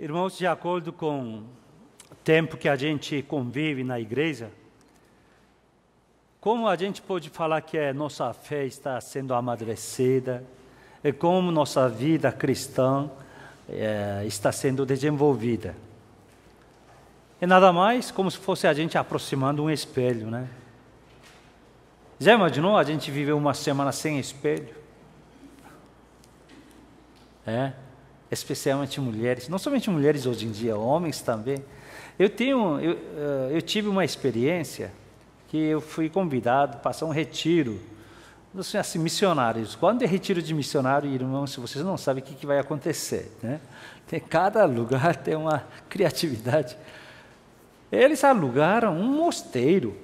Irmãos, de acordo com o tempo que a gente convive na igreja, como a gente pode falar que a nossa fé está sendo amadurecida, e como nossa vida cristã está sendo desenvolvida? É nada mais como se fosse a gente aproximando um espelho, né? Já imaginou a gente viver uma semana sem espelho? Especialmente mulheres, não somente mulheres hoje em dia, homens também. Eu tive uma experiência que eu fui convidado a passar um retiro, assim, missionários. Quando é retiro de missionário, irmãos, vocês não sabem o que vai acontecer, né? Cada lugar tem uma criatividade. Eles alugaram um mosteiro,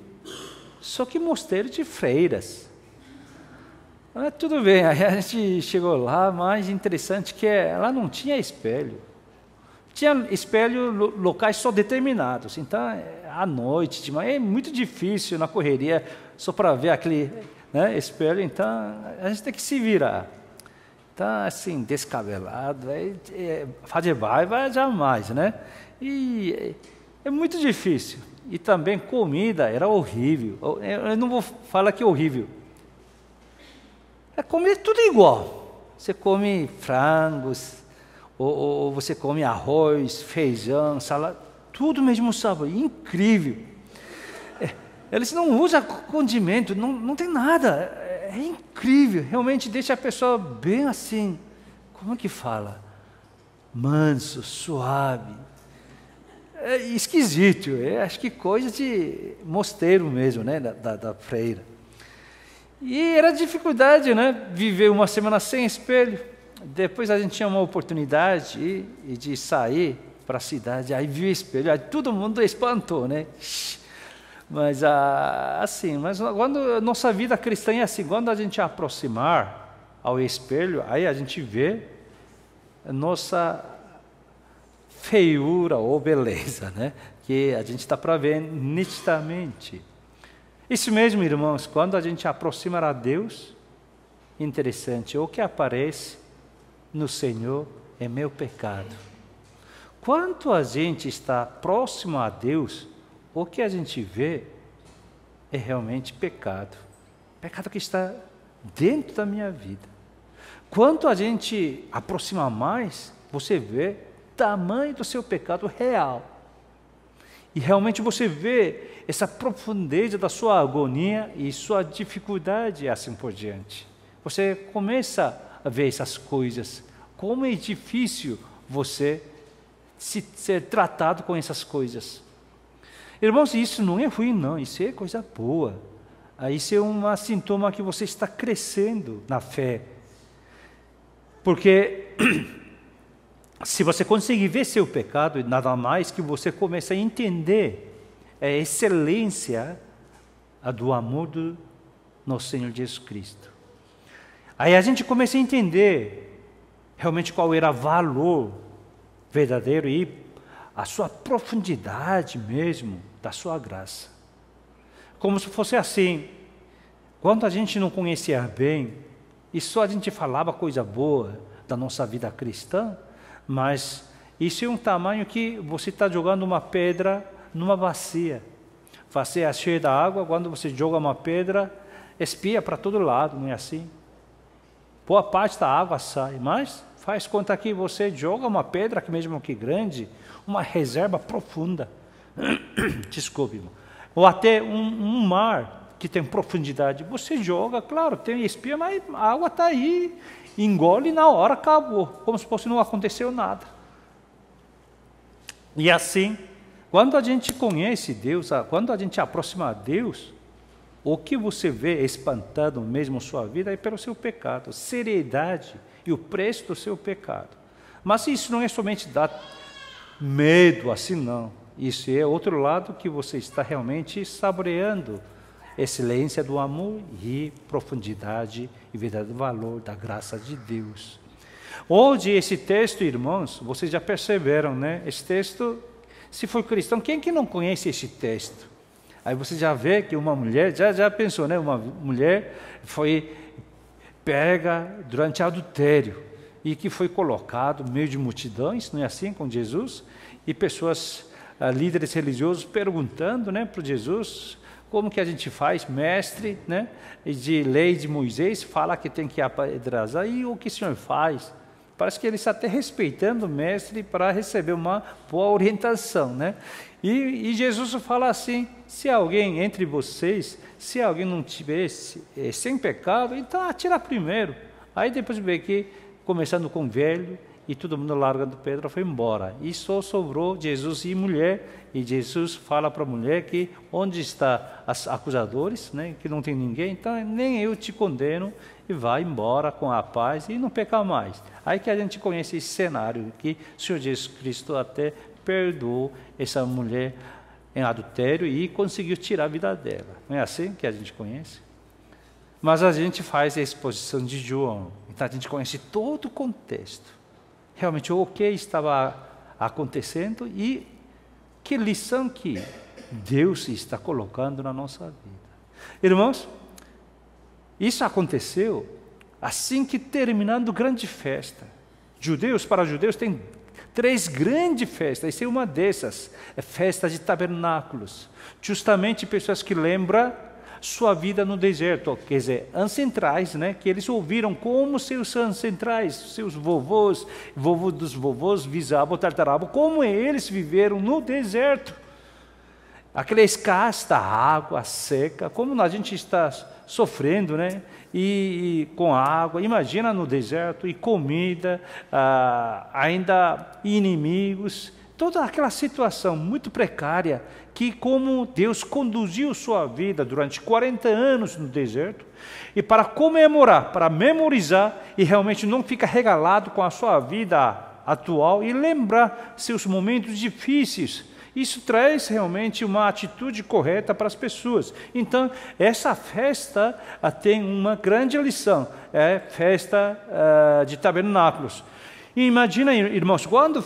só que mosteiro de freiras. Tudo bem, aí a gente chegou lá, mas interessante que lá não tinha espelho. Tinha espelho locais só determinados. Então, à noite, de manhã, é muito difícil na correria, só para ver aquele espelho. Então, a gente tem que se virar. Então, assim, descabelado, fazer vai jamais, né? E é muito difícil. E também comida era horrível. Eu não vou falar que é horrível. Comer tudo igual. Você come frangos, ou você come arroz, feijão, salada, tudo mesmo sabor, incrível. Eles não usam condimento, não tem nada, é incrível, realmente deixa a pessoa bem assim, como que fala? Manso, suave. É esquisito, acho que coisa de mosteiro mesmo, né, da freira. E era dificuldade, né? Viver uma semana sem espelho. Depois a gente tinha uma oportunidade de sair para a cidade, aí viu o espelho, aí todo mundo espantou, né? Mas quando a nossa vida cristã é assim, quando a gente aproximar ao espelho, aí a gente vê a nossa feiura ou beleza, né? Que a gente está para ver nitidamente. Isso mesmo, irmãos, quando a gente aproxima a Deus, interessante, o que aparece no Senhor é meu pecado. Quanto a gente está próximo a Deus, o que a gente vê é realmente pecado. Pecado que está dentro da minha vida. Quanto a gente aproxima mais, você vê o tamanho do seu pecado real. E realmente você vê essa profundeza da sua agonia e sua dificuldade, assim por diante. Você começa a ver essas coisas, como é difícil você ser tratado com essas coisas. Irmãos, isso não é ruim, não, isso é coisa boa. Isso é um sintoma que você está crescendo na fé. Porque se você conseguir ver seu pecado, nada mais que você começa a entender a excelência do amor do nosso Senhor Jesus Cristo. Aí a gente começa a entender realmente qual era o valor verdadeiro e a sua profundidade mesmo da sua graça. Como se fosse assim, quando a gente não conhecia bem, e só a gente falava coisa boa da nossa vida cristã, mas isso é um tamanho que você está jogando uma pedra numa bacia. Você é cheia da água, quando você joga uma pedra, espia para todo lado, não é assim? Boa parte da água sai, mas faz conta que você joga uma pedra, que mesmo que grande, uma reserva profunda. Desculpe, irmão. Ou até um mar que tem profundidade. Você joga, claro, tem espia, mas a água está aí, engole e na hora acabou, como se fosse não aconteceu nada. E assim, quando a gente conhece Deus, quando a gente aproxima a Deus, o que você vê espantando mesmo sua vida é pelo seu pecado, seriedade e o preço do seu pecado. Mas isso não é somente dar medo assim, não. Isso é outro lado que você está realmente saboreando excelência do amor e profundidade e verdadeiro valor da graça de Deus. Hoje, esse texto, irmãos, vocês já perceberam, né? Esse texto, se for cristão, quem que não conhece esse texto? Aí você já vê que uma mulher, já pensou, né? Uma mulher foi pega durante adultério. e que foi colocado no meio de multidões, não é assim, com Jesus, e pessoas, líderes religiosos, perguntando, né, para Jesus, como que a gente faz, mestre, né, de lei de Moisés, fala que tem que apedrejar, e o que o senhor faz? Parece que ele está até respeitando o mestre para receber uma boa orientação, né? E Jesus fala assim, se alguém entre vocês, se alguém não tiver sem pecado, então atira primeiro. Aí depois vê que, começando com o velho, e todo mundo largando Pedro, foi embora. E só sobrou Jesus e mulher, e Jesus fala para a mulher que onde estão os acusadores, né, que não tem ninguém, então nem eu te condeno, e vai embora com a paz e não peca mais. Aí que a gente conhece esse cenário, que o Senhor Jesus Cristo até perdoou essa mulher em adultério e conseguiu tirar a vida dela. Não é assim que a gente conhece? Mas a gente faz a exposição de João, então a gente conhece todo o contexto. Realmente o que estava acontecendo e que lição que Deus está colocando na nossa vida. Irmãos, isso aconteceu assim que terminando grande festa. Para judeus tem 3 grandes festas, essa é uma dessas, é festa de tabernáculos. Justamente pessoas que lembram sua vida no deserto, quer dizer, ancestrais, né? Que eles ouviram como seus ancestrais, seus vovôs dos vovôs, bisavô, tataravô, como eles viveram no deserto. Aquela escassa água seca, como a gente está sofrendo, né? E com água, imagina no deserto, e comida, ainda inimigos, toda aquela situação muito precária, que como Deus conduziu sua vida durante 40 anos no deserto, e para comemorar, para memorizar, e realmente não ficar regalado com a sua vida atual, e lembrar seus momentos difíceis. Isso traz realmente uma atitude correta para as pessoas. Então, essa festa tem uma grande lição, é festa de tabernáculos. E imagina, irmãos, quando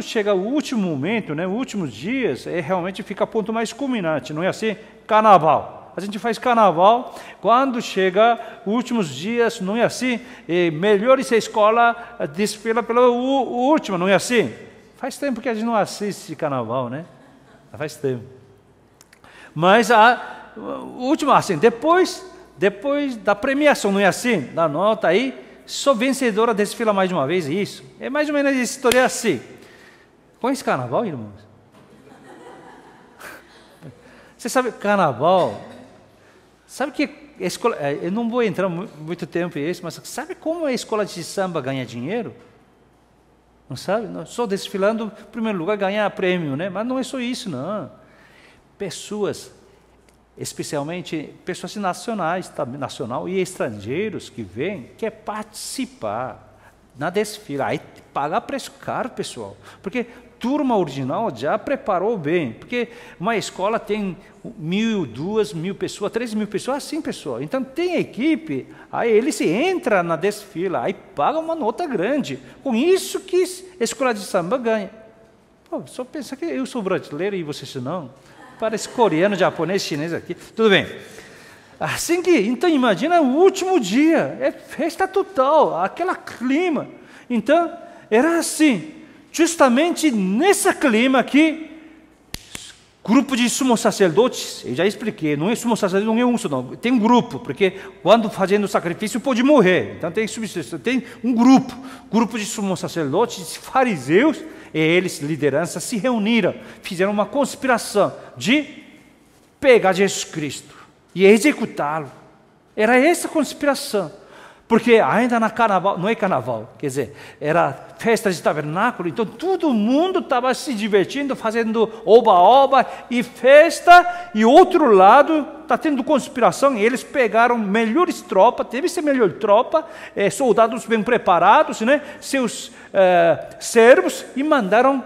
chega o último momento, né, os últimos dias, realmente fica ponto mais culminante, não é assim? Carnaval. A gente faz carnaval, quando chega os últimos dias, não é assim? Melhores a escola desfila pela última, não é assim? Faz tempo que a gente não assiste carnaval, né? Faz tempo. Mas o último, assim, depois da premiação, não é assim? Da nota aí, só vencedora desfila mais uma vez, isso. É mais ou menos a história assim. Conhece carnaval, irmãos? Você sabe, carnaval, sabe que a escola, eu não vou entrar muito tempo nisso, mas sabe como a escola de samba ganha dinheiro? Não sabe? Não, só desfilando, em primeiro lugar, ganhar prêmio, né? Mas não é só isso, não. Pessoas, especialmente pessoas nacional e estrangeiros que vêm, quer participar na desfile. Aí paga preço caro, pessoal. Porque turma original já preparou bem. Porque uma escola tem 1.000, 2.000 pessoas, 3.000 pessoas, assim, pessoal. Então tem equipe, aí eles entram na desfile, aí paga uma nota grande. Com isso que a escola de samba ganha. Pô, só pensa que eu sou brasileiro e vocês não. Parece coreano, japonês, chinês aqui. Tudo bem. Assim que, então imagina o último dia, é festa total, aquele clima. Então, era assim, justamente nesse clima aqui, grupo de sumos sacerdotes, eu já expliquei, não é sumo sacerdote, não é um só, não, tem um grupo, porque quando fazendo o sacrifício pode morrer, então tem substituição, tem um grupo de sumos sacerdotes, fariseus, e eles, liderança, se reuniram, fizeram uma conspiração de pegar Jesus Cristo e executá-lo. Era essa conspiração. Porque ainda na carnaval, não é carnaval, quer dizer, era festa de tabernáculo, então todo mundo estava se divertindo, fazendo oba-oba e festa, e outro lado está tendo conspiração, e eles pegaram melhores tropas, deve ser melhor tropa, soldados bem preparados, né, seus servos, e mandaram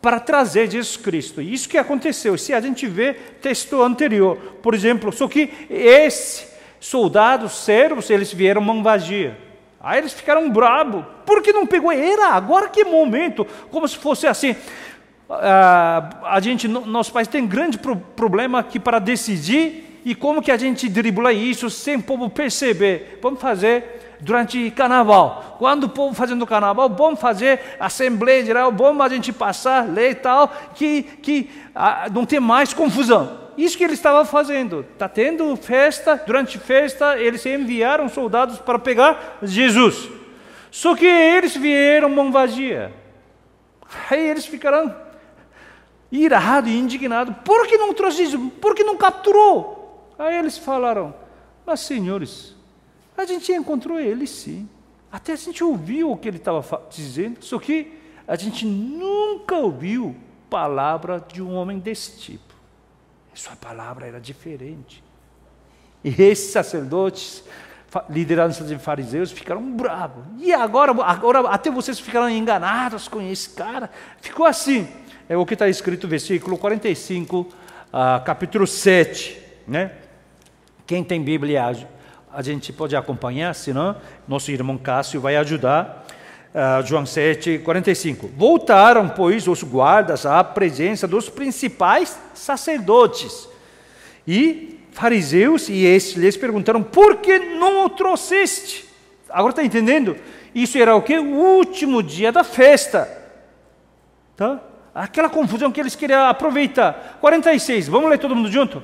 para trazer Jesus Cristo. E isso que aconteceu, se a gente vê texto anterior, por exemplo, só que soldados, servos, eles vieram mão vazia. Aí eles ficaram bravos. Por que não pegou? Era agora que momento. Como se fosse assim. Nosso país tem grande problema aqui para decidir. E como que a gente dribla isso sem o povo perceber? Vamos fazer durante carnaval. Quando o povo fazendo carnaval, vamos fazer assembleia geral, vamos a gente passar lei e tal, que não tem mais confusão. Isso que ele estava fazendo. Está tendo festa, durante festa, eles enviaram soldados para pegar Jesus. Só que eles vieram mão vazia. Aí eles ficaram irados e indignados. Por que não trouxe Jesus? Por que não capturou? Aí eles falaram, mas senhores, a gente encontrou ele sim. Até a gente ouviu o que ele estava dizendo, só que a gente nunca ouviu palavra de um homem desse tipo. Sua palavra era diferente. E esses sacerdotes, liderança de fariseus, ficaram bravos. E agora até vocês ficaram enganados com esse cara. Ficou assim. É o que está escrito no versículo 45, capítulo 7. Né? Quem tem Bíblia, a gente pode acompanhar, senão nosso irmão Cássio vai ajudar. João 7, 45. Voltaram, pois, os guardas à presença dos principais sacerdotes e fariseus, e estes lhes perguntaram, por que não o trouxeste? Agora está entendendo? Isso era o quê? O último dia da festa. Tá? Aquela confusão que eles queriam aproveitar. 46, vamos ler todo mundo junto?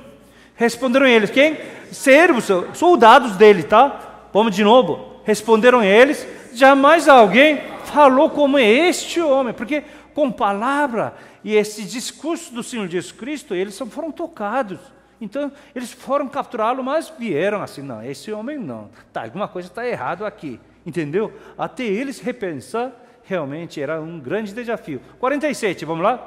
Responderam eles, quem? Servos, soldados dele, tá? Vamos de novo. Responderam eles, jamais alguém falou como este homem, porque com palavra e esse discurso do Senhor Jesus Cristo, eles foram tocados. Então, eles foram capturá-lo, mas vieram assim, não, esse homem não, tá, alguma coisa está errada aqui, entendeu? Até eles repensar, realmente era um grande desafio. 47, vamos lá?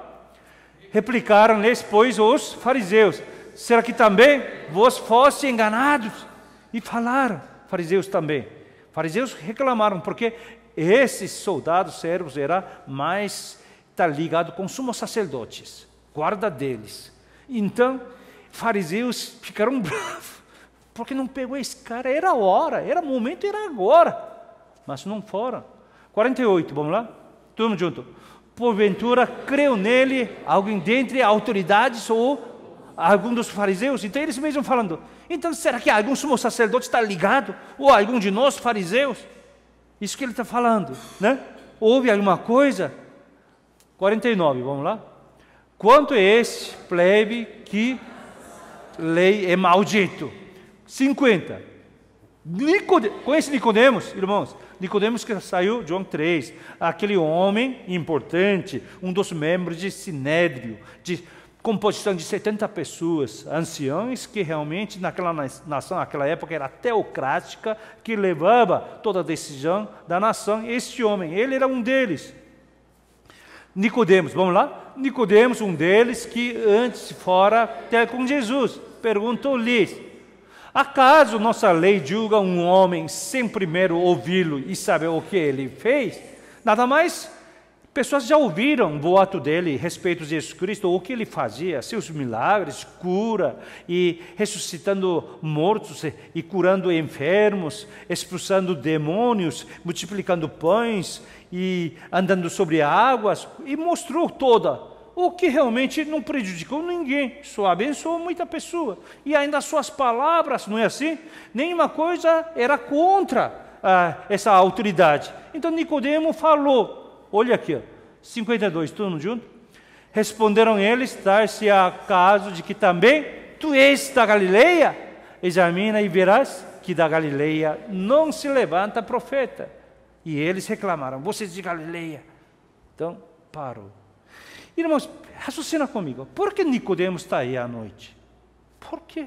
Replicaram-lhes, pois, os fariseus, será que também vós foste enganados? E falaram, fariseus também. Fariseus reclamaram, porque esses soldados servos eram mais ligados com sumos sacerdotes, guarda deles. Então, fariseus ficaram bravos, porque não pegou esse cara, era a hora, era o momento, era agora. Mas não foram. 48, vamos lá? Todo mundo junto. Porventura, creu nele alguém dentre autoridades ou algum dos fariseus? Então, eles mesmos falando, então, será que algum sumo sacerdote está ligado? Ou algum de nós, fariseus? Isso que ele está falando, né? Houve alguma coisa? 49, vamos lá? Quanto a este plebe que lei é maldito? 50. Conhece Nicodemos, irmãos? Nicodemos que saiu, João 3, aquele homem importante, um dos membros de Sinédrio, de composição de 70 pessoas, anciãos, que realmente naquela nação, naquela época era teocrática, que levava toda a decisão da nação. Este homem, ele era um deles. Nicodemos, vamos lá? Nicodemos, um deles, que antes fora até com Jesus, perguntou-lhes, acaso nossa lei julga um homem sem primeiro ouvi-lo e saber o que ele fez? Nada mais. Pessoas já ouviram o boato dele a respeito de Jesus Cristo, o que ele fazia, seus milagres, cura, e ressuscitando mortos, e curando enfermos, expulsando demônios, multiplicando pães, e andando sobre águas, e mostrou toda, o que realmente não prejudicou ninguém, só abençoou muita pessoa. E ainda as suas palavras, não é assim? Nenhuma coisa era contra essa autoridade. Então Nicodemo falou, olha aqui, 52, todo mundo junto? Responderam eles, dar-se a caso de que também tu és da Galileia? Examina e verás que da Galileia não se levanta profeta. E eles reclamaram, vocês de Galileia. Então, parou. Irmãos, raciocina comigo, por que Nicodemo está aí à noite? Por quê?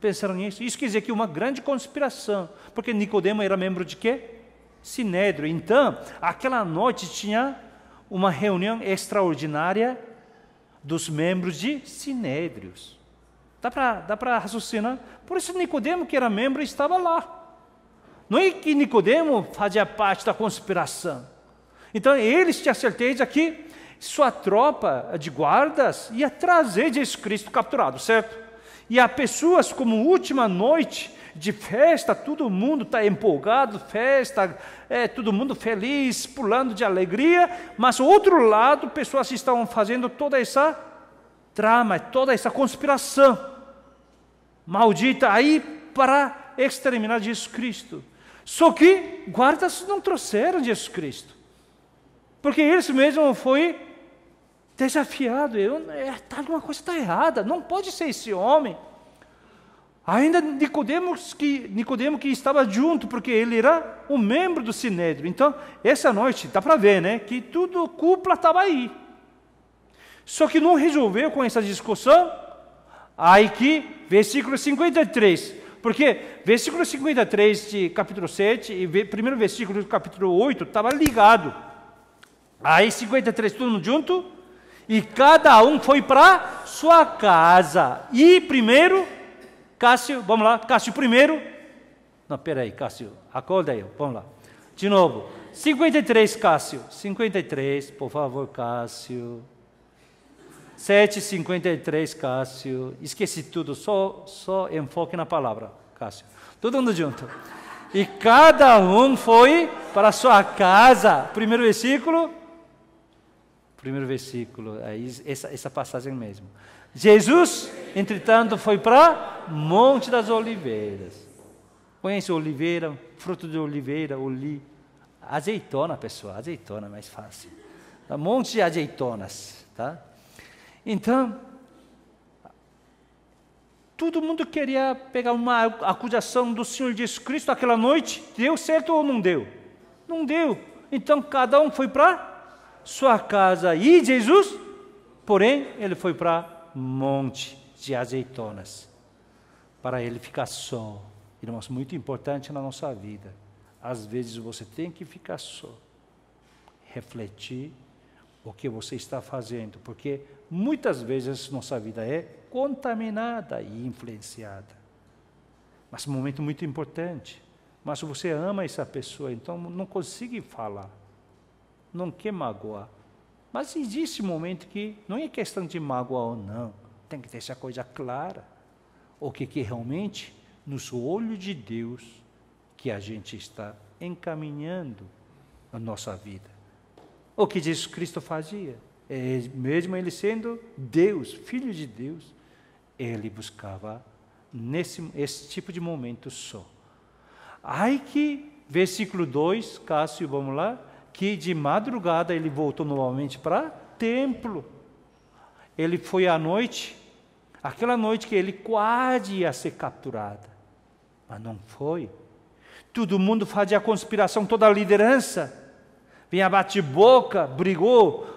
Pensaram nisso? Isso quer dizer que uma grande conspiração, porque Nicodemo era membro de quê? Sinédrio. Então, aquela noite tinha uma reunião extraordinária dos membros de Sinédrios. Dá para raciocinar? Por isso Nicodemo, que era membro, estava lá. Não é que Nicodemo fazia parte da conspiração. Então, eles tinham certeza que sua tropa de guardas ia trazer Jesus Cristo capturado, certo? E há pessoas como última noite de festa, todo mundo está empolgado, festa, todo mundo feliz, pulando de alegria, mas do outro lado, pessoas estavam fazendo toda essa trama, toda essa conspiração maldita aí para exterminar Jesus Cristo. Só que guardas não trouxeram Jesus Cristo. Porque eles mesmos foi desafiado. Alguma coisa está errada, não pode ser esse homem. Ainda Nicodemo que estava junto, porque ele era um membro do Sinédrio. Então, essa noite, dá para ver, né, que tudo, cúpula estava aí. Só que não resolveu com essa discussão. Aí que, versículo 53, porque versículo 53 de capítulo 7 e primeiro versículo do capítulo 8 estava ligado. Aí 53, todo mundo junto, e cada um foi para sua casa. E primeiro, Cássio, vamos lá, Cássio primeiro. Não, peraí, Cássio, acorda aí, vamos lá. De novo, 53, Cássio. 53, por favor, Cássio. 7:53, Cássio. Esqueci tudo, só enfoque na palavra, Cássio. Todo mundo junto. E cada um foi para sua casa. Primeiro versículo, essa passagem mesmo. Jesus, entretanto, foi para Monte das Oliveiras. Conhece oliveira, fruto de oliveira, azeitona, pessoal, azeitona é mais fácil. Monte de azeitonas, tá? Então, todo mundo queria pegar uma acusação do Senhor Jesus Cristo aquela noite. Deu certo ou não deu? Não deu. Então, cada um foi para sua casa. E Jesus, porém, ele foi para Monte de Azeitonas, para ele ficar só. Irmãos, muito importante na nossa vida. Às vezes você tem que ficar só, refletir o que você está fazendo, porque muitas vezes nossa vida é contaminada e influenciada. Mas um momento muito importante. Mas você ama essa pessoa, então não consegue falar, não quer magoar. Mas existe um momento que não é questão de mágoa ou não, tem que ter essa coisa clara. O que realmente, nos olhos de Deus, que a gente está encaminhando a nossa vida. O que Jesus Cristo fazia, mesmo ele sendo Deus, Filho de Deus, ele buscava esse tipo de momento só. Aí que, versículo 2, Cássio, vamos lá, que de madrugada ele voltou novamente para o templo. Ele foi à noite, aquela noite que ele quase ia ser capturado, mas não foi. Todo mundo fazia a conspiração, toda a liderança, vinha bate-boca, brigou,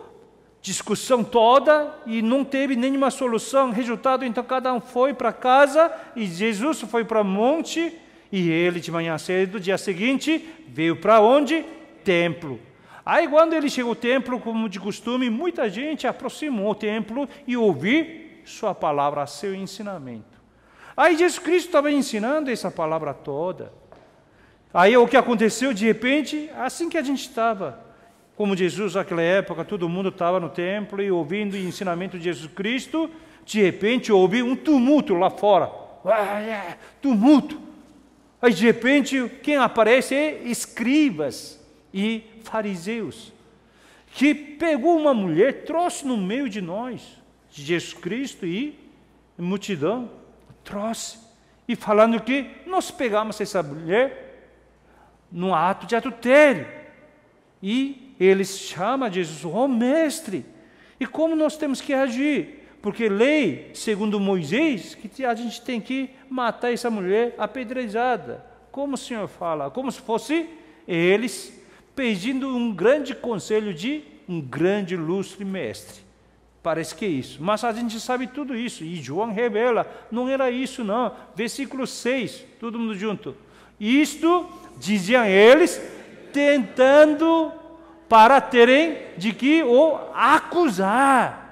discussão toda, e não teve nenhuma solução. Resultado, então cada um foi para casa, e Jesus foi para o monte, e ele de manhã cedo, dia seguinte, veio para onde? Templo. Aí quando ele chegou ao templo, como de costume, muita gente aproximou o templo e ouviu sua palavra, seu ensinamento. Aí Jesus Cristo estava ensinando essa palavra toda. Aí o que aconteceu de repente, assim que a gente estava, como Jesus naquela época, todo mundo estava no templo e ouvindo o ensinamento de Jesus Cristo, de repente houve um tumulto lá fora. Tumulto. Aí de repente quem aparece é escribas e fariseus, que pegou uma mulher, trouxe no meio de nós, de Jesus Cristo e multidão, trouxe, e falando que nós pegamos essa mulher num ato de adultério, e eles chamam Jesus, mestre, e como nós temos que agir? Porque lei, segundo Moisés, que a gente tem que matar essa mulher apedrejada. Como o Senhor fala? Como se fosse eles pedindo um grande conselho de um grande ilustre mestre. Parece que é isso. Mas a gente sabe tudo isso. E João revela, não era isso não. Versículo 6, todo mundo junto. Isto diziam eles, tentando para terem de que o acusar.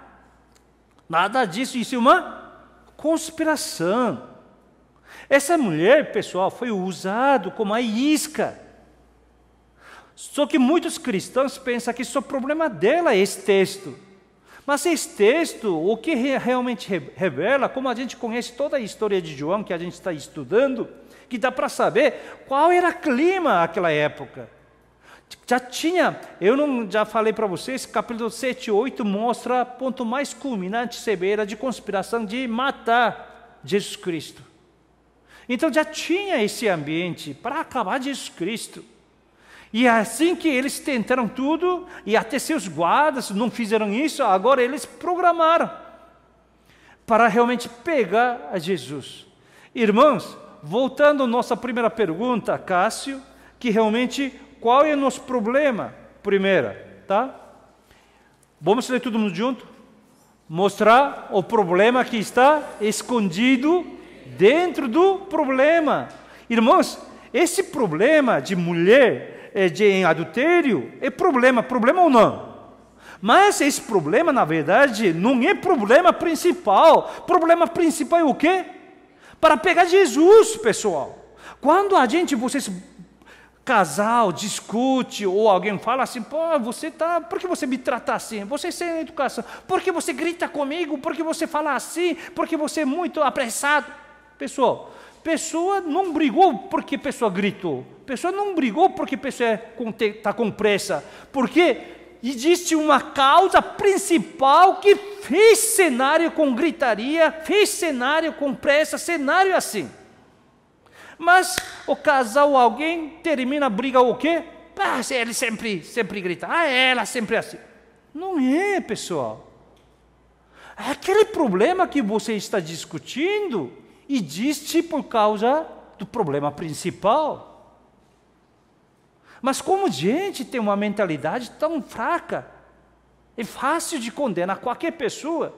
Nada disso, isso é uma conspiração. Essa mulher, pessoal, foi usada como a isca. Só que muitos cristãos pensam que só o problema dela é esse texto. Mas esse texto, o que realmente revela, como a gente conhece toda a história de João, que a gente está estudando, que dá para saber qual era o clima naquela época. Já falei para vocês, capítulo 7 e 8 mostra ponto mais culminante, severa de conspiração de matar Jesus Cristo. Então já tinha esse ambiente para acabar Jesus Cristo. E assim que eles tentaram tudo, e até seus guardas não fizeram isso, agora eles programaram para realmente pegar a Jesus. Irmãos, voltando à nossa primeira pergunta, Cássio, que realmente, qual é o nosso problema? Primeira, tá? Vamos ler todo mundo junto? Mostrar o problema que está escondido dentro do problema. Irmãos, esse problema de mulher em adultério é problema ou não? Mas esse problema, na verdade, não é problema principal. Problema principal é o quê? Para pegar Jesus, pessoal. Quando vocês, casal, discute, ou alguém fala assim, pô, por que você me trata assim? Você sem educação. Por que você grita comigo? Por que você fala assim? Por que você é muito apressado? Pessoal, pessoa não brigou porque a pessoa gritou. Pessoa não brigou porque a pessoa está com pressa. Porque existe uma causa principal que fez cenário com gritaria, fez cenário com pressa, cenário assim. Mas o casal, alguém termina a briga o quê? Ele sempre grita. Ela sempre assim. Não é, pessoal. Aquele problema que você está discutindo existe por causa do problema principal. Mas como a gente tem uma mentalidade tão fraca, é fácil de condenar qualquer pessoa.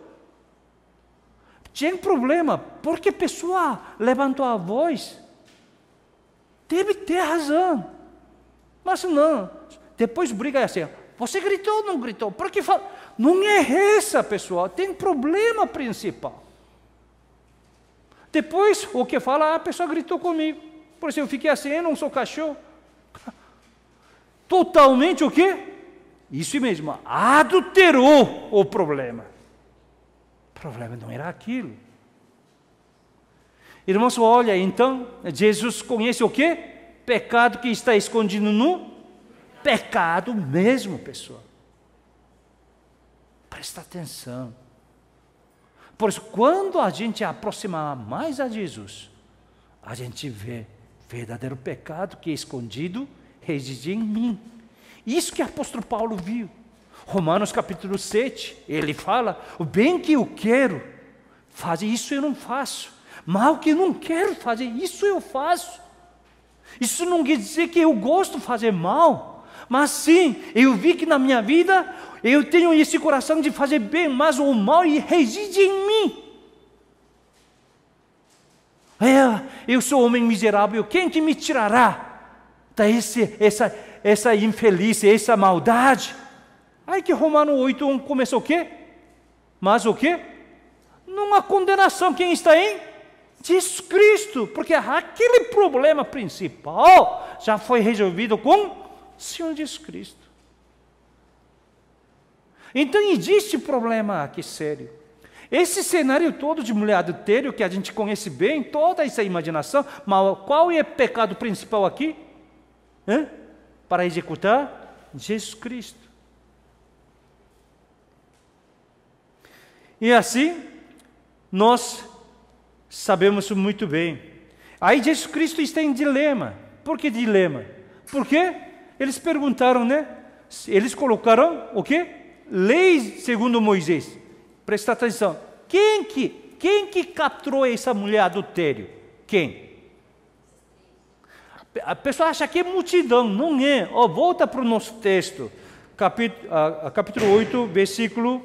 Tinha problema, porque a pessoa levantou a voz. Deve ter razão. Mas não, depois briga assim, você gritou ou não gritou? Porque não é essa, pessoal, tem problema principal. Depois, o que fala, a pessoa gritou comigo. Por isso eu fiquei assim, eu não sou cachorro. Totalmente o quê? Isso mesmo, adulterou o problema. O problema não era aquilo. Irmãos, olha, então, Jesus conhece o quê? Pecado que está escondido no pecado mesmo, pessoal. Presta atenção. Por isso, quando a gente aproximar mais a Jesus, a gente vê verdadeiro pecado que é escondido, reside em mim. Isso que o apóstolo Paulo viu. Romanos capítulo 7, ele fala, o bem que eu quero fazer, isso eu não faço. Mal que eu não quero fazer, isso eu faço. Isso não quer dizer que eu gosto de fazer mal, mas sim, eu vi que na minha vida, eu tenho esse coração de fazer bem, mas o mal reside em mim. Eu sou homem miserável, quem que me tirará essa infeliz, essa maldade? Aí que Romanos 8:1 começou o quê? Mas o quê? Numa condenação, quem está em? Jesus Cristo, porque aquele problema principal já foi resolvido com o Senhor Jesus Cristo. Então existe problema aqui sério. Esse cenário todo de mulher adultério que a gente conhece bem, toda essa imaginação, mas qual é o pecado principal aqui? Para executar Jesus Cristo. E assim, nós sabemos muito bem. Aí Jesus Cristo está em dilema. Por que dilema? Porque eles perguntaram, Eles colocaram o quê? Lei segundo Moisés. Presta atenção. Quem que capturou essa mulher adultério? Quem? A pessoa acha que é multidão, não é. Volta para o nosso texto, capítulo 8, versículo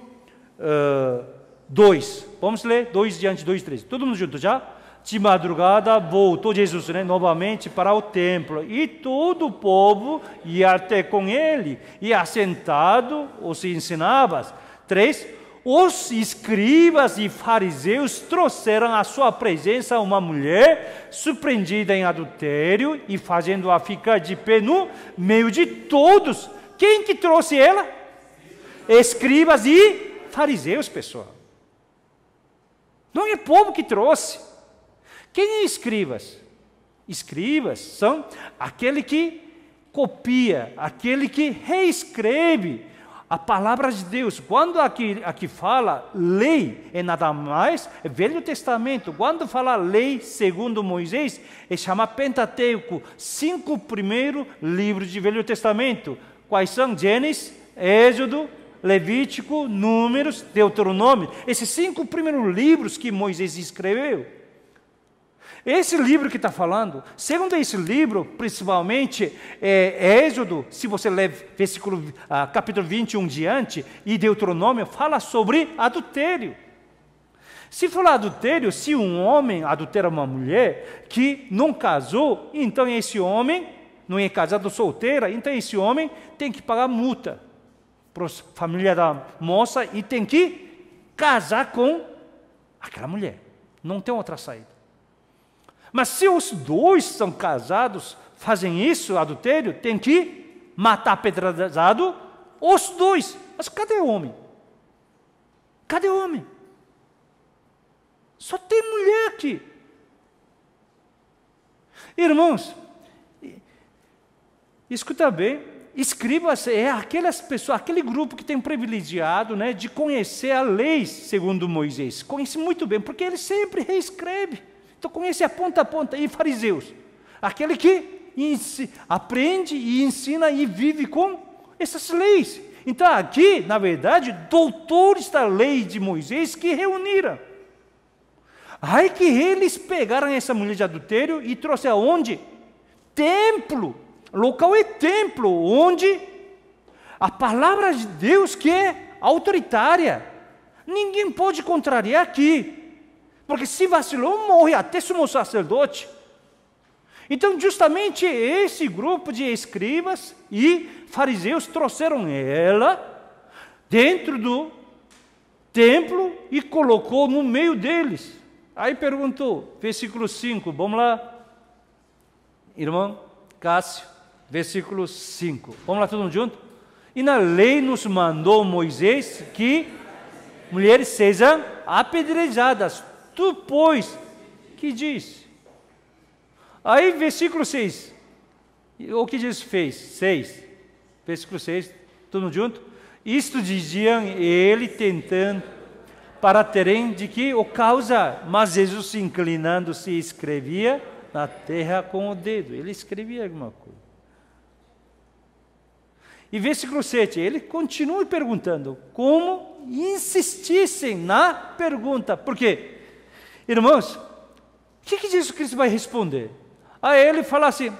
2. Vamos ler 2 diante 2, 3. Todo mundo junto já? De madrugada voltou Jesus novamente para o templo, e todo o povo ia até com ele, e assentado os ensinava. 3. Os escribas e fariseus trouxeram à sua presença uma mulher surpreendida em adultério e fazendo-a ficar de pé no meio de todos. Quem que trouxe ela? Escribas e fariseus, pessoal. Não é o povo que trouxe. Quem é escribas? Escribas são aquele que copia, aquele que reescreve a palavra de Deus. Quando aqui fala lei, é nada mais, é Velho Testamento. Quando fala lei segundo Moisés, é chama Pentateuco, 5 primeiros livros de Velho Testamento. Quais são? Gênesis, Êxodo, Levítico, Números, Deuteronômio. Esses 5 primeiros livros que Moisés escreveu. Esse livro que está falando, segundo esse livro, principalmente, Êxodo, se você ler capítulo 21 diante, e Deuteronômio, fala sobre adultério. Se falar adultério, se um homem adultera uma mulher que não casou, então esse homem, não é casado solteira, então esse homem tem que pagar multa para a família da moça e tem que casar com aquela mulher. Não tem outra saída. Mas se os dois são casados, fazem isso, adultério, tem que matar pedrado os dois. Mas cadê o homem? Cadê o homem? Só tem mulher aqui. Irmãos, escuta bem, escribas é aquelas pessoas, aquele grupo que tem privilegiado, né, de conhecer a lei segundo Moisés. Conhece muito bem, porque ele sempre reescreve. Então conhece a ponta a ponta. E fariseus, aquele que aprende e ensina e vive com essas leis. Então aqui, na verdade, doutores da lei de Moisés que reuniram. Aí que eles pegaram essa mulher de adultério e trouxeram aonde? Templo. O local é templo, onde a palavra de Deus que é autoritária. Ninguém pode contrariar aqui. Porque se vacilou, morre até sumo sacerdote. Então, justamente esse grupo de escribas e fariseus trouxeram ela dentro do templo e colocou no meio deles. Aí perguntou, versículo 5, vamos lá, irmão Cássio, versículo 5. Vamos lá, todo mundo junto? E na lei nos mandou Moisés que mulheres sejam apedrejadas. Tu, pois, que diz? Aí, versículo 6. O que diz fez? 6. Versículo 6. Tudo junto? Isto diziam ele tentando, para terem de que o causa. Mas Jesus, se inclinando, se escrevia na terra com o dedo. Ele escrevia alguma coisa. E versículo 7. Ele continua perguntando. Como insistissem na pergunta. Por quê? Irmãos, o que Jesus Cristo vai responder? Aí ele fala assim,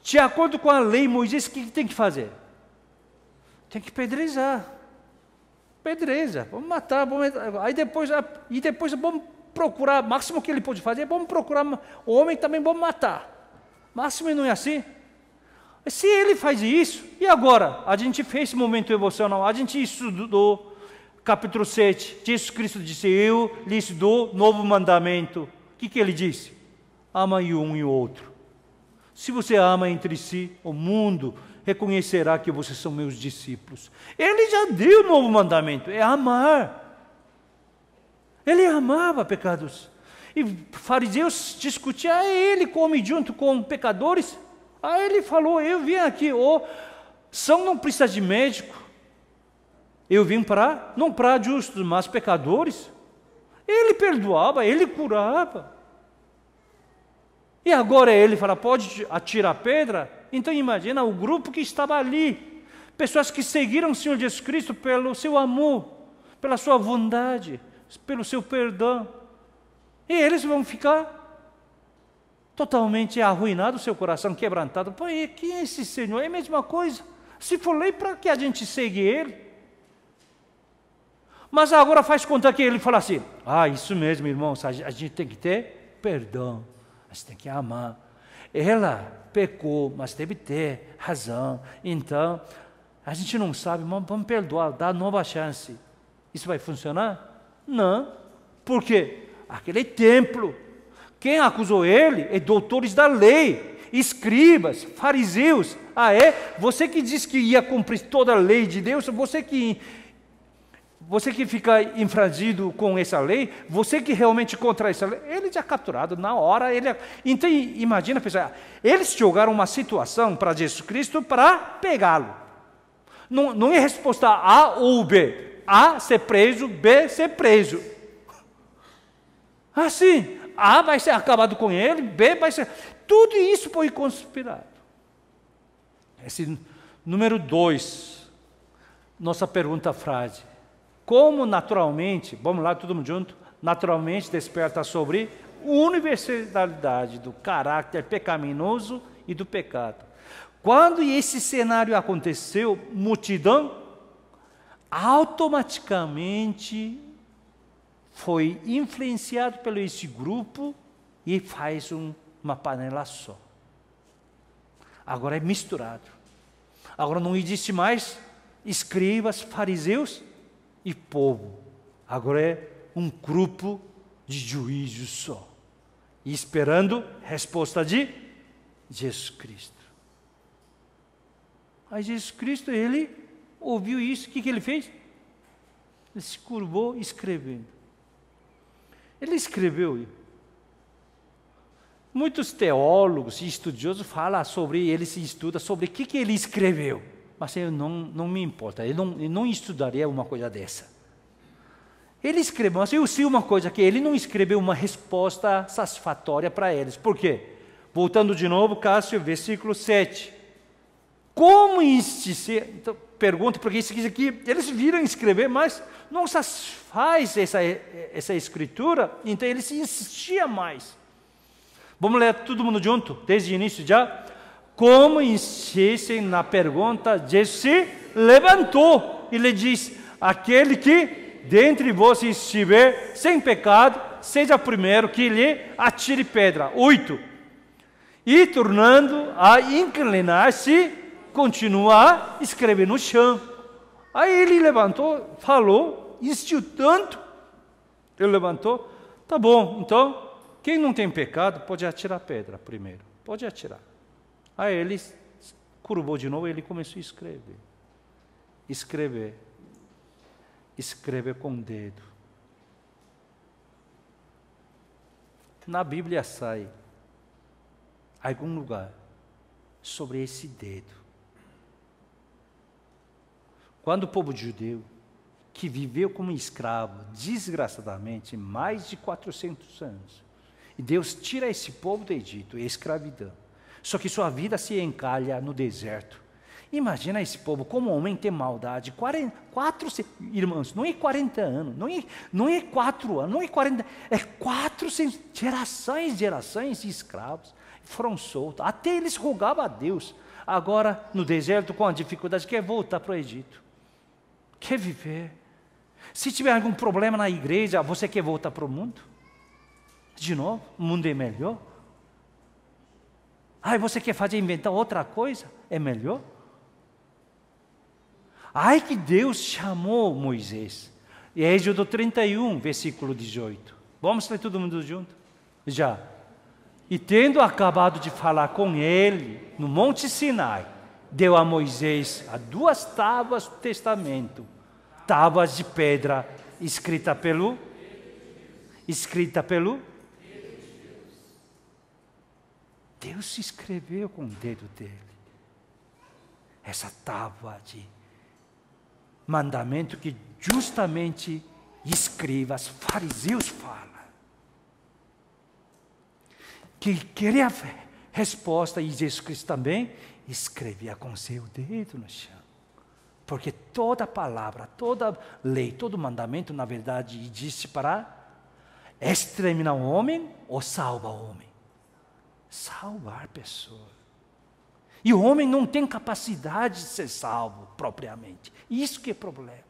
de acordo com a lei, Moisés, o que tem que fazer? Tem que pedrejar. Pedreja, vamos matar. Aí depois vamos procurar, o máximo que ele pode fazer, vamos procurar o homem também, vamos matar. Máximo não é assim? Se ele faz isso, e agora? A gente fez esse momento emocional, a gente estudou, capítulo 7, Jesus Cristo disse, eu lhes dou novo mandamento. O que ele disse? Ama um e o outro. Se você ama entre si, o mundo reconhecerá que vocês são meus discípulos. Ele já deu o novo mandamento, é amar. Ele amava pecados. E fariseus discutiam, ele come junto com pecadores. Aí ele falou, eu vim aqui, são não precisa de médico. Eu vim não para justos, mas pecadores. Ele perdoava, ele curava. E agora ele fala, pode atirar pedra? Então imagina o grupo que estava ali. Pessoas que seguiram o Senhor Jesus Cristo pelo seu amor, pela sua bondade, pelo seu perdão. E eles vão ficar totalmente arruinados, seu coração quebrantado. Pô, e quem é esse Senhor? É a mesma coisa. Se for lei, para que a gente segue ele? Mas agora faz conta que ele fala assim, isso mesmo, irmãos, a gente tem que ter perdão, a gente tem que amar. Ela pecou, mas deve ter razão. Então, a gente não sabe, mas vamos perdoar, dar nova chance. Isso vai funcionar? Não. Por quê? Aquele templo. Quem acusou ele é doutores da lei, escribas, fariseus. Você que disse que ia cumprir toda a lei de Deus, você que você que fica infringido com essa lei, você que realmente contra essa lei, ele já é capturado na hora. Então, imagina, pessoal, eles jogaram uma situação para Jesus Cristo para pegá-lo. Não é resposta A ou B. A, ser preso, B, ser preso. Assim, A vai ser acabado com ele, B vai ser... Tudo isso foi conspirado. Esse número 2, nossa pergunta frase. Como naturalmente, vamos lá todo mundo junto, naturalmente desperta sobre a universalidade do caráter pecaminoso e do pecado. Quando esse cenário aconteceu, multidão automaticamente foi influenciado pelo esse grupo e faz uma panela só. Agora é misturado. Agora não existe mais escribas, fariseus e povo. Agora é um grupo de juízos só. E esperando resposta de Jesus Cristo. Aí Jesus Cristo, ele ouviu isso, o que ele fez? Ele se curvou escrevendo. Ele escreveu. Muitos teólogos e estudiosos falam sobre, ele se estuda sobre o que ele escreveu. Mas eu não me importa, eu não estudaria uma coisa dessa. Ele escreveu, mas eu sei uma coisa, que ele não escreveu uma resposta satisfatória para eles. Por quê? Voltando de novo, Cássio, versículo 7. Como insistir? Então, pergunto, porque isso aqui, eles viram escrever, mas não satisfaz essa escritura, então eles insistiam mais. Vamos ler todo mundo junto, desde o início já. Como insistem na pergunta, Jesus se levantou e lhe disse: aquele que dentre vocês estiver sem pecado, seja o primeiro que lhe atire pedra. 8. E tornando a inclinar-se, continua a escrever no chão. Aí ele levantou, falou, insistiu tanto, ele levantou, tá bom, então, quem não tem pecado pode atirar pedra primeiro, pode atirar. Aí ele curvou de novo e ele começou a escrever com o dedo. Na Bíblia sai algum lugar sobre esse dedo. Quando o povo judeu, que viveu como escravo, desgraçadamente, mais de 400 anos, e Deus tira esse povo do Egito, é escravidão, só que sua vida se encalha no deserto. Imagina esse povo, como homem tem maldade, irmãos, não é 40 anos, não é 4 anos, não é 40, é 400 gerações de escravos, foram soltos, até eles rogavam a Deus. Agora, no deserto, com a dificuldade, quer voltar para o Egito. Quer viver. Se tiver algum problema na igreja, você quer voltar para o mundo? De novo, o mundo é melhor? Aí você quer inventar outra coisa? É melhor? Aí que Deus chamou Moisés. E Êxodo 31, versículo 18. Vamos ler todo mundo junto? Já. E tendo acabado de falar com ele no Monte Sinai, deu a Moisés as 2 tábuas do testamento, tábuas de pedra, escrita pelo Deus escreveu com o dedo dele. Essa tábua de mandamento que justamente escribas, fariseus falam. Que queria resposta, e Jesus Cristo também escrevia com seu dedo no chão. Porque toda palavra, toda lei, todo mandamento, na verdade, existe para exterminar o homem ou salvar o homem. Salvar a pessoa. E o homem não tem capacidade de ser salvo propriamente. Isso que é problema.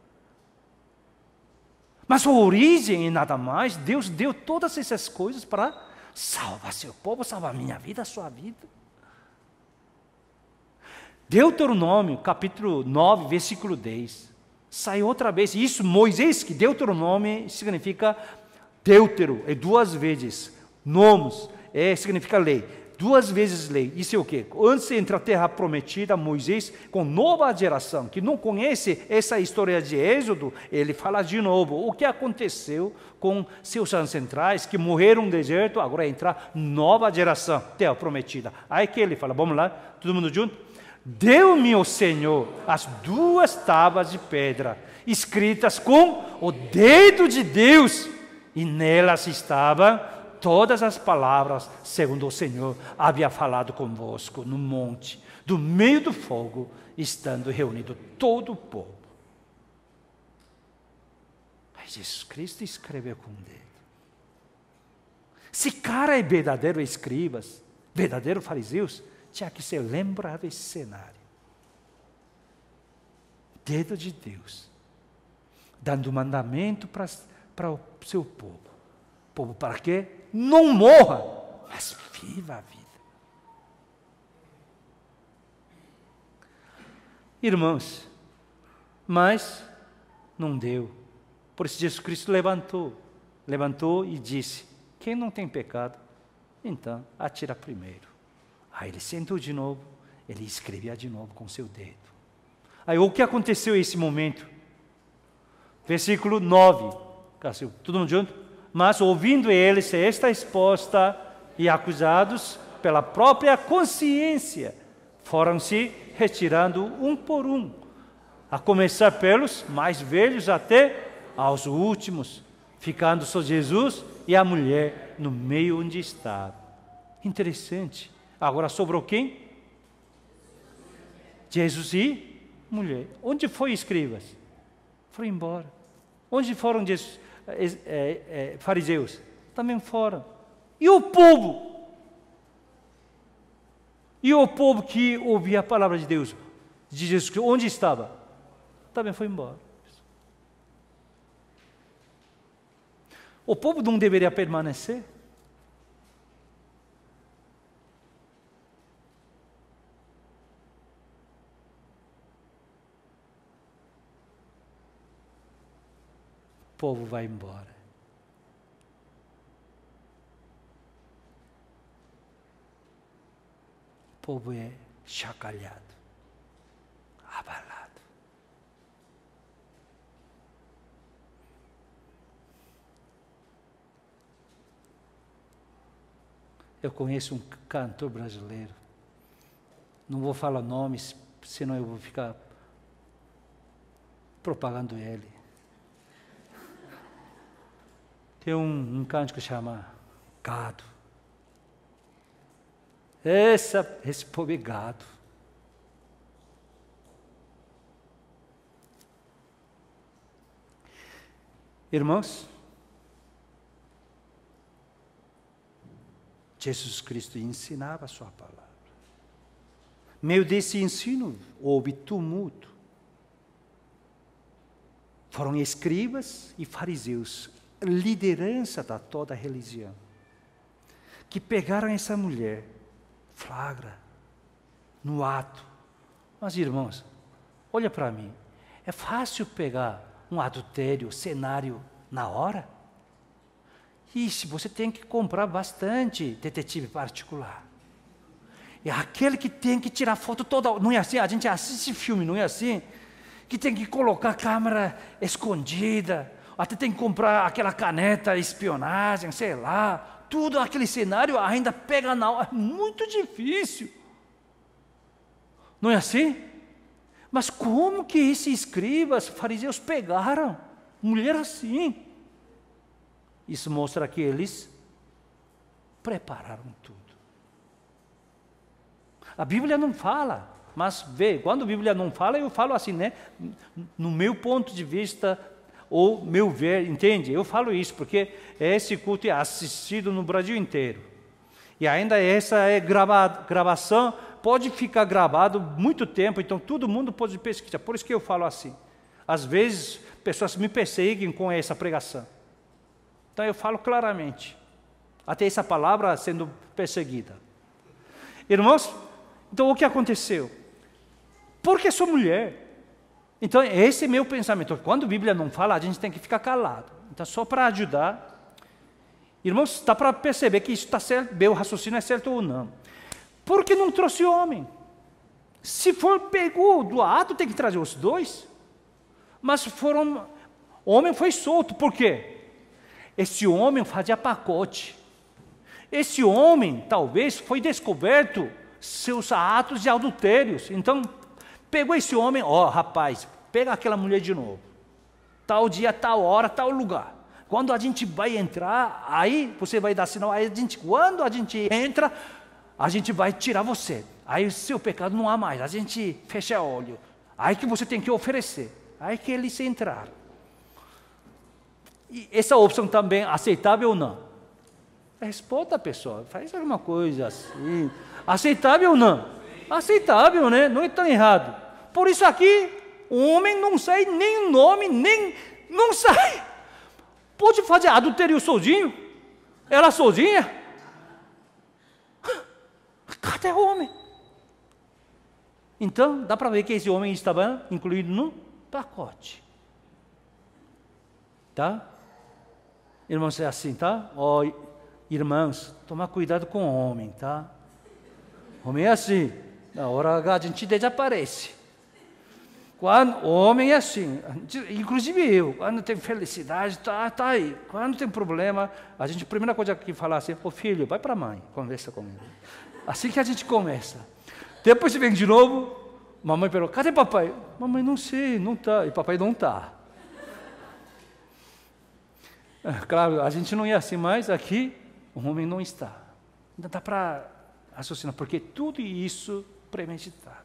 Mas a origem é nada mais, Deus deu todas essas coisas para salvar seu povo, salvar a minha vida, a sua vida. Deuteronômio, capítulo 9, versículo 10. Sai outra vez. Isso, Moisés, que Deuteronômio significa Deutero, é 2 vezes. Nomos, significa lei. 2 vezes lei. Isso é o quê? Antes de entrar na terra prometida, Moisés, com nova geração, que não conhece essa história de Êxodo, ele fala de novo o que aconteceu com seus ancestrais, que morreram no deserto, agora entrar nova geração, terra prometida. Aí que ele fala, vamos lá, todo mundo junto? Deu-me o Senhor as 2 tábuas de pedra, escritas com o dedo de Deus, e nelas estavam todas as palavras, segundo o Senhor havia falado convosco no monte, do meio do fogo, estando reunido todo o povo. Mas Jesus Cristo escreveu com o dedo. Se cara é verdadeiro escribas, verdadeiro fariseus, tinha que se lembrar desse cenário. Dedo de Deus, dando mandamento para o seu povo. Povo para quê? Não morra, mas viva a vida. Irmãos, mas não deu. Por isso Jesus Cristo levantou e disse, quem não tem pecado, então atira primeiro. Aí ele sentou de novo, ele escrevia de novo com seu dedo. Aí o que aconteceu nesse momento? Versículo 9, todo mundo junto? Mas ouvindo eles esta resposta e acusados pela própria consciência, foram se retirando um por um, a começar pelos mais velhos até aos últimos, ficando só Jesus e a mulher no meio onde estava. Interessante. Agora sobrou quem? Jesus e mulher. Onde foi escribas? Foram embora. Onde foram fariseus? Também foram. E o povo? E o povo que ouvia a palavra de Deus, de Jesus Cristo, onde estava? Também foi embora. O povo não deveria permanecer? O povo vai embora. O povo é chacalhado, abalado. Eu conheço um cantor brasileiro, não vou falar nomes, senão eu vou ficar propagando ele. Tem um cântico que chama Gado. Esse povo é gado. Irmãos, Jesus Cristo ensinava a sua palavra. Meio desse ensino, houve tumulto. Foram escribas e fariseus, liderança da toda a religião, que pegaram essa mulher, flagra, no ato. Mas irmãos, olha para mim, é fácil pegar um adultério, cenário na hora? Ixi, você tem que comprar bastante detetive particular. É aquele que tem que tirar foto toda, não é assim? A gente assiste filme, não é assim? Que tem que colocar a câmera escondida, até tem que comprar aquela caneta espionagem, sei lá, tudo aquele cenário ainda pega na hora, é muito difícil. Não é assim? Mas como que esses escribas, fariseus pegaram mulher assim? Isso mostra que eles prepararam tudo. A Bíblia não fala, mas vê, quando a Bíblia não fala, eu falo assim, né? No meu ponto de vista, ou meu ver, entende? Eu falo isso porque esse culto é assistido no Brasil inteiro. E ainda essa é gravação, pode ficar gravado muito tempo, então todo mundo pode pesquisar. Por isso que eu falo assim. Às vezes, pessoas me perseguem com essa pregação. Então eu falo claramente, até essa palavra sendo perseguida. Irmãos, então o que aconteceu? Porque sou mulher. Então esse é meu pensamento. Quando a Bíblia não fala, a gente tem que ficar calado. Então só para ajudar. Irmãos, dá para perceber que isso está certo, meu raciocínio é certo ou não. Por que não trouxe homem? Se for pegou do ato, tem que trazer os dois. Mas o homem foi solto, por quê? Esse homem fazia pacote. Esse homem, talvez, foi descoberto seus atos de adultérios. Então, pegou esse homem, rapaz, pega aquela mulher de novo. Tal dia, tal hora, tal lugar. Quando a gente vai entrar, aí você vai dar sinal. Quando a gente entra, a gente vai tirar você. Aí o seu pecado não há mais. A gente fecha o olho. Aí que você tem que oferecer. Aí que eles entraram. E essa opção também aceitável ou não? Responda, pessoal. Faz alguma coisa assim. Aceitável ou não? Aceitável, né? Não é tão errado. Por isso aqui, o homem não sai nem nome, nem... Não sai. Pode fazer adultério sozinho? Ela sozinha? Cadê o homem? Então, dá para ver que esse homem estava incluído no pacote. Tá? Irmãos, é assim, tá? Irmãos, tomar cuidado com o homem, tá? O homem é assim. Na hora H a gente desaparece. Quando o homem é assim, inclusive eu, quando tem felicidade, tá aí. Quando tem problema, a primeira coisa que fala assim, filho, vai para a mãe, conversa comigo. Assim que a gente começa. Depois você vem de novo, mamãe pergunta, cadê papai? Mamãe, não sei, não está. E papai não está. Claro, a gente não é assim, mas aqui o homem não está. Não dá para raciocinar, porque tudo isso premeditado.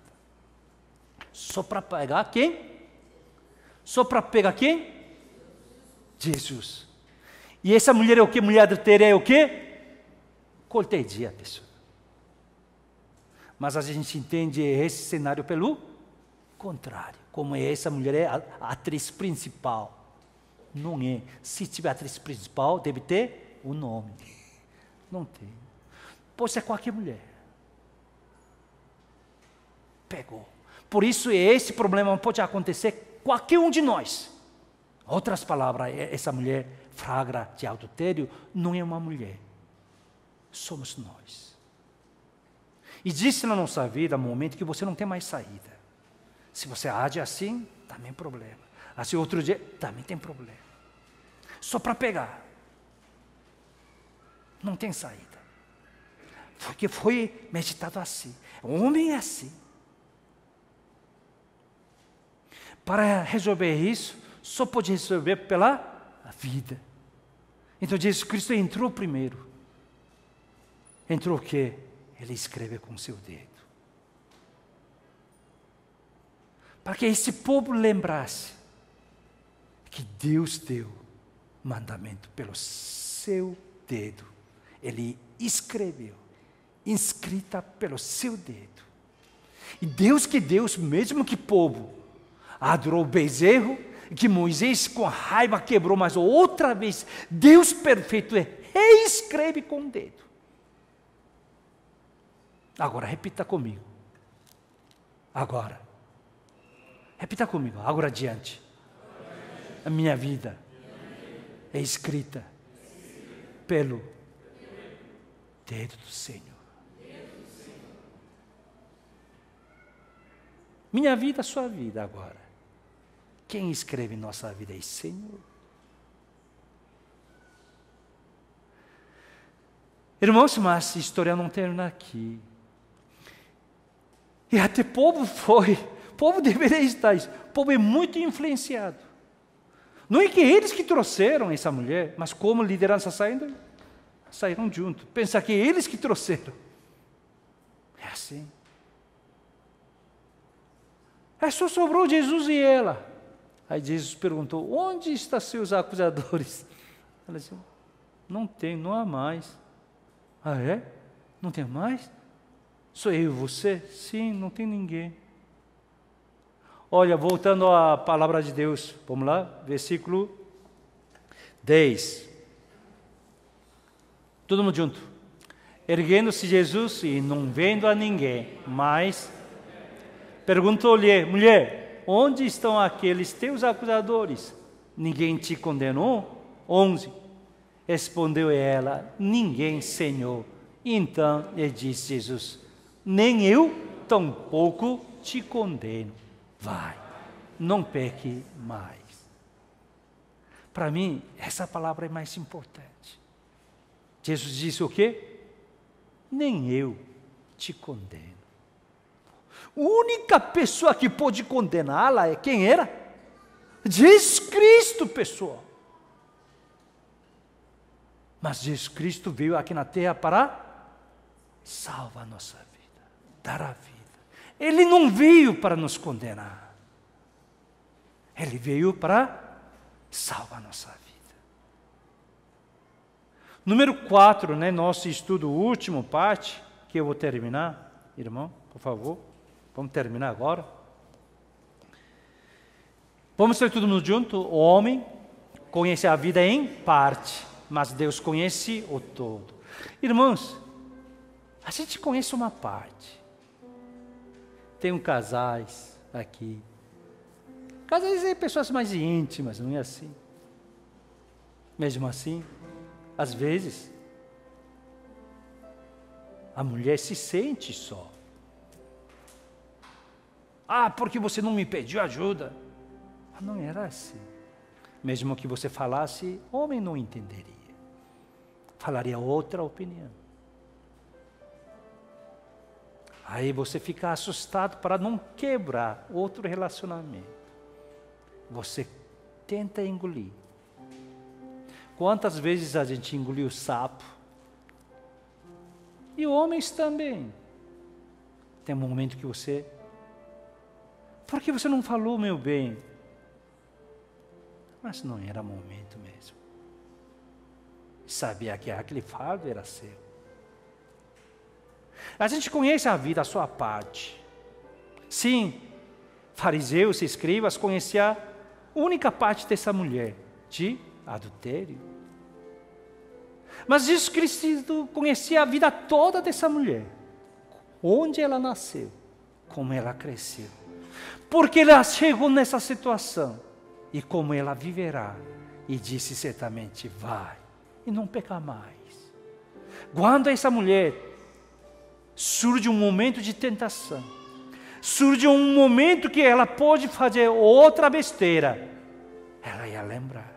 Só para pegar quem? Só para pegar quem? Jesus. E essa mulher é o quê? Mulher adultéria é o quê? Cortesia, pessoal. Mas a gente entende esse cenário pelo contrário. Como essa mulher é a atriz principal. Não é. Se tiver atriz principal, deve ter um nome. Não tem. Pode ser qualquer mulher. Pegou. Por isso, esse problema pode acontecer qualquer um de nós. Outras palavras, essa mulher flagra de adultério não é uma mulher. Somos nós. Existe na nossa vida um momento que você não tem mais saída. Se você age assim, também é problema. Assim, outro dia, também tem problema. Só para pegar. Não tem saída. Porque foi meditado assim. O homem é assim. Para resolver isso, só pode resolver pela vida. Então Jesus Cristo entrou primeiro. Entrou o quê? Ele escreve com seu dedo. Para que esse povo lembrasse que Deus deu mandamento pelo seu dedo. Ele escreveu, inscrita pelo seu dedo. E Deus, mesmo que povo adorou o bezerro, que Moisés com raiva quebrou, mas outra vez, Deus perfeito reescreve com o dedo. Agora, repita comigo. Agora. Repita comigo, agora adiante. A minha vida é escrita pelo dedo do Senhor. Minha vida, sua vida agora. Quem escreve nossa vida é o Senhor. Irmãos, mas a história não termina aqui. E até o povo deveria estar, o povo é muito influenciado. Não é que eles que trouxeram essa mulher, mas como liderança saíram junto. Pensar que eles que trouxeram. É assim. Só sobrou Jesus e ela. Aí Jesus perguntou, onde estão seus acusadores? Ela disse, não tem, não há mais. Ah, é? Não tem mais? Sou eu e você? Sim, não tem ninguém. Olha, voltando à palavra de Deus, vamos lá, versículo 10. Todo mundo junto. Erguendo-se Jesus e não vendo a ninguém, mas perguntou-lhe, mulher, onde estão aqueles teus acusadores? Ninguém te condenou? 11. Respondeu ela, ninguém, Senhor. Então lhe disse Jesus, nem eu tampouco te condeno. Vai, não peque mais. Para mim, essa palavra é mais importante. Jesus disse o quê? Nem eu te condeno. A única pessoa que pôde condená-la é quem era? Jesus Cristo, pessoal. Mas Jesus Cristo veio aqui na terra para salvar a nossa vida, dar a vida. Ele não veio para nos condenar. Ele veio para salvar a nossa vida. Número 4, nosso estudo, último parte, que eu vou terminar. Irmão, por favor, vamos terminar agora. Vamos ler tudo mundo junto. O homem conhece a vida em parte, mas Deus conhece o todo. Irmãos, a gente conhece uma parte. Tem casais aqui. Casais é pessoas mais íntimas, não é assim? Mesmo assim, às vezes, a mulher se sente só. Porque você não me pediu ajuda. Não era assim. Mesmo que você falasse, o homem não entenderia. Falaria outra opinião. Aí você fica assustado para não quebrar outro relacionamento. Você tenta engolir. Quantas vezes a gente engoliu o sapo? E homens também. Tem um momento que você... Por que você não falou, meu bem? Mas não era momento mesmo. Sabia que aquele fardo era seu. A gente conhece a vida, a sua parte. Sim, fariseus e escribas conheciam a única parte dessa mulher, de adultério. Mas Jesus Cristo conhecia a vida toda dessa mulher. Onde ela nasceu, como ela cresceu. Porque ela chegou nessa situação. E como ela viverá. E disse certamente, vai, e não peca mais. Quando essa mulher surge um momento de tentação, surge um momento que ela pode fazer outra besteira, ela ia lembrar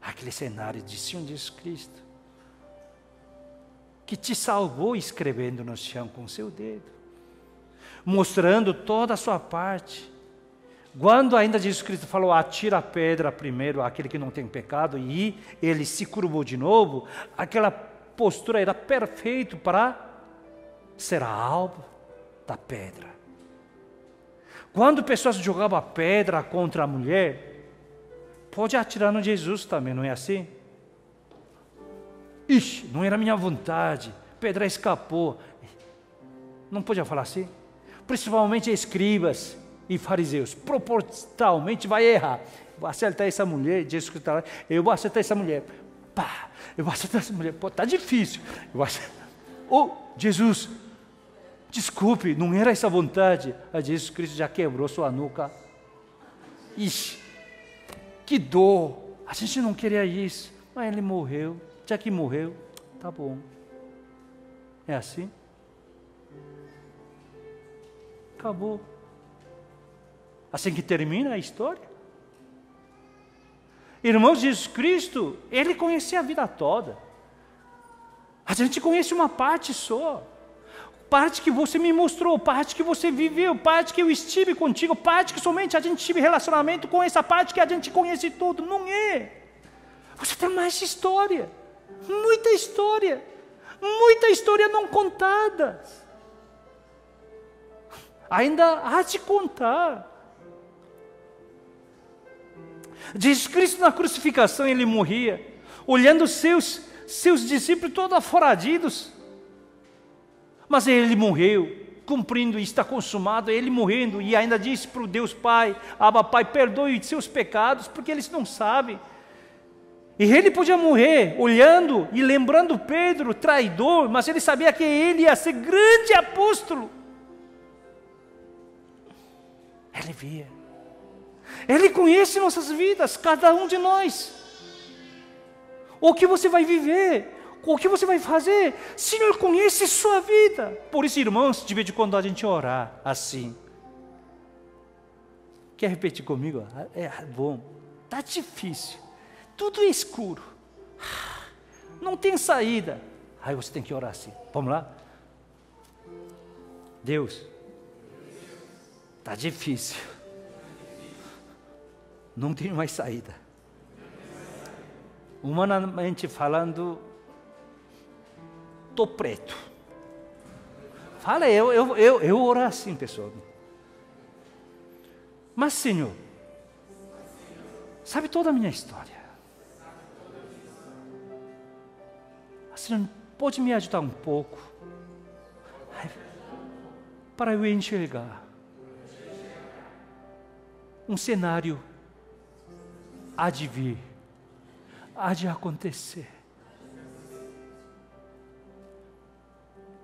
aquele cenário de Senhor Jesus Cristo, que te salvou escrevendo no chão com seu dedo, mostrando toda a sua parte. Quando ainda Jesus Cristo falou, atira a pedra primeiro àquele que não tem pecado, e ele se curvou de novo, aquela postura era perfeita para ser alvo da pedra. Quando pessoas jogavam a pedra contra a mulher, pode atirar no Jesus também, não é assim? Ixi, não era minha vontade, pedra escapou. Não podia falar assim? Principalmente escribas e fariseus, proporcionalmente vai errar. Vou acertar essa mulher, Jesus Cristo está lá, eu vou acertar essa mulher. Pá, eu vou acertar essa mulher. Pô, tá difícil. Jesus, desculpe, não era essa vontade. A Jesus Cristo já quebrou sua nuca. Ixi, que dor. A gente não queria isso. Mas ele morreu. Já que morreu, tá bom. É assim? Acabou. Assim que termina a história. Irmãos, Jesus Cristo, Ele conhecia a vida toda. A gente conhece uma parte só. Parte que você me mostrou, parte que você viveu, parte que eu estive contigo, parte que somente a gente tive relacionamento com essa parte que a gente conhece tudo. Não é. Você tem mais história. Muita história. Muita história não contada. Ainda há de contar. Jesus Cristo na crucificação, Ele morria, olhando seus discípulos todos aforadidos. Mas Ele morreu, cumprindo, está consumado, Ele morrendo, e ainda disse para o Deus Pai, Abba Pai, perdoe seus pecados, porque eles não sabem. E Ele podia morrer, olhando e lembrando Pedro, traidor, mas Ele sabia que Ele ia ser grande apóstolo. Ele via. Ele conhece nossas vidas, cada um de nós. O que você vai viver, O que você vai fazer? O Senhor conhece sua vida. Por isso, irmãos, de vez em quando a gente orar assim. Quer repetir comigo? É bom. Está difícil. Tudo é escuro. Não tem saída. Aí você tem que orar assim. Vamos lá? Deus, está difícil. Não tem mais saída. Humanamente falando, estou preto. Fala, eu orar assim, pessoal. Mas, Senhor, sabe toda a minha história. Senhor, pode me ajudar um pouco para eu enxergar um cenário há de vir, há de acontecer.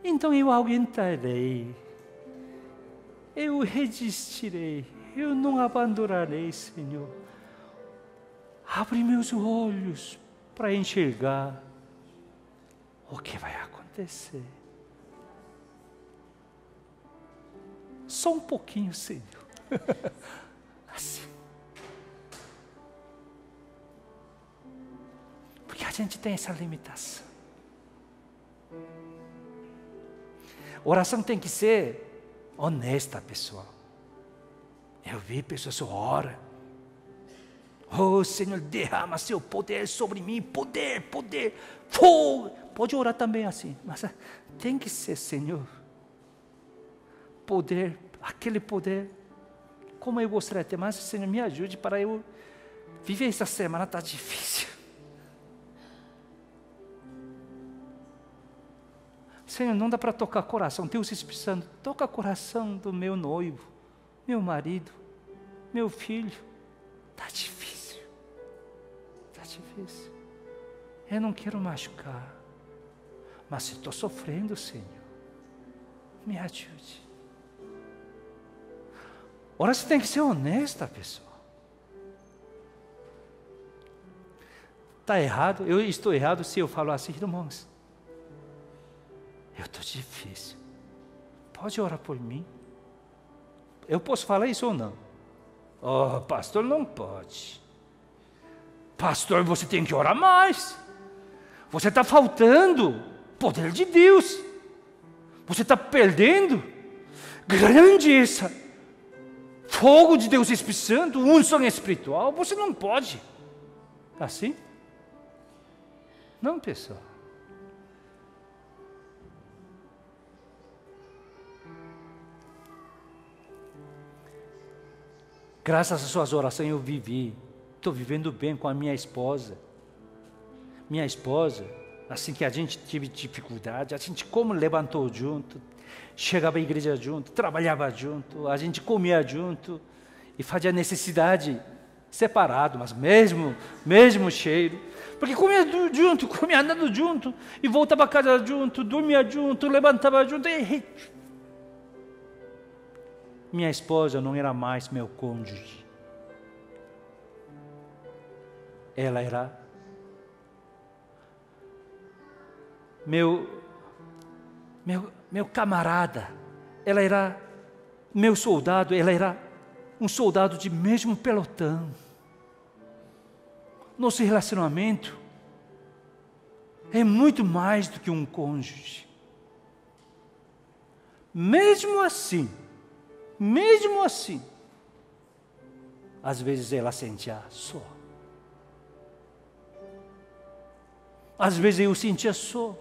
Então eu aguentarei, eu resistirei, eu não abandonarei, Senhor. Abre meus olhos para enxergar o que vai acontecer. Só um pouquinho, Senhor. Assim. Porque a gente tem essa limitação. Oração tem que ser honesta, pessoal. Eu vi pessoas que oram. Oh, Senhor, derrama seu poder sobre mim. Poder, poder, fogo. Pode orar também assim, mas tem que ser, Senhor. Poder, aquele poder. Como eu gostaria de ter, mas Senhor, me ajude para eu viver essa semana, está difícil. Senhor, não dá para tocar coração. Deus Espírito Santo, toca o coração do meu noivo, meu marido, meu filho. Está difícil. Está difícil. Eu não quero machucar. Mas se estou sofrendo, Senhor, me ajude. Ora, você tem que ser honesta, pessoal. Está errado? Eu estou errado se eu falo assim, irmãos. Eu estou difícil. Pode orar por mim? Eu posso falar isso ou não? Oh, pastor, não pode. Pastor, você tem que orar mais. Você está faltando poder de Deus. Você está perdendo grandeza. Fogo de Deus Espírito Santo, unção espiritual. Você não pode. Assim? Não, pessoal. Graças às suas orações eu vivi. Estou vivendo bem com a minha esposa. Minha esposa, assim que a gente teve dificuldade, a gente como levantou junto, chegava à igreja junto, trabalhava junto, a gente comia junto e fazia necessidade separado, mas mesmo cheiro. Porque comia junto, comia andando junto, e voltava a casa junto, dormia junto, levantava junto. Minha esposa não era mais meu cônjuge. Ela era meu camarada. Ela era meu soldado. Ela era um soldado de mesmo pelotão. Nosso relacionamento é muito mais do que um cônjuge. Mesmo assim, às vezes ela sentia só. Às vezes eu sentia só.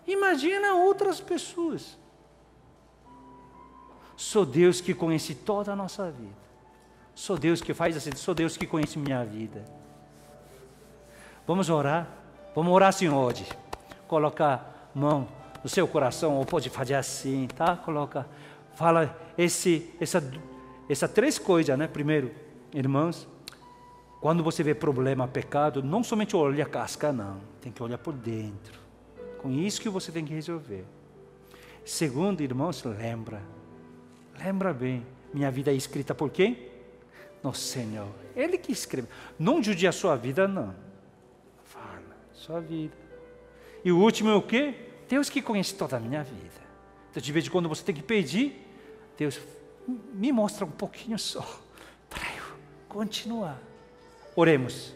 Imagina outras pessoas. Sou Deus que conhece toda a nossa vida. Sou Deus que faz assim, sou Deus que conhece minha vida. Vamos orar? Vamos orar assim hoje. Coloca a mão no seu coração, ou pode fazer assim, tá? Fala essa três coisas, né? Primeiro, irmãos, quando você vê problema, pecado, não somente olha a casca, não. Tem que olhar por dentro. Com isso que você tem que resolver. Segundo, irmãos, lembra bem, minha vida é escrita por quem? No Senhor. Ele que escreve. Não judia a sua vida, não. Fala, sua vida. E o último é o quê? Deus que conhece toda a minha vida. Então, de vez em quando você tem que pedir, Deus, me mostra um pouquinho só, para eu continuar. Oremos.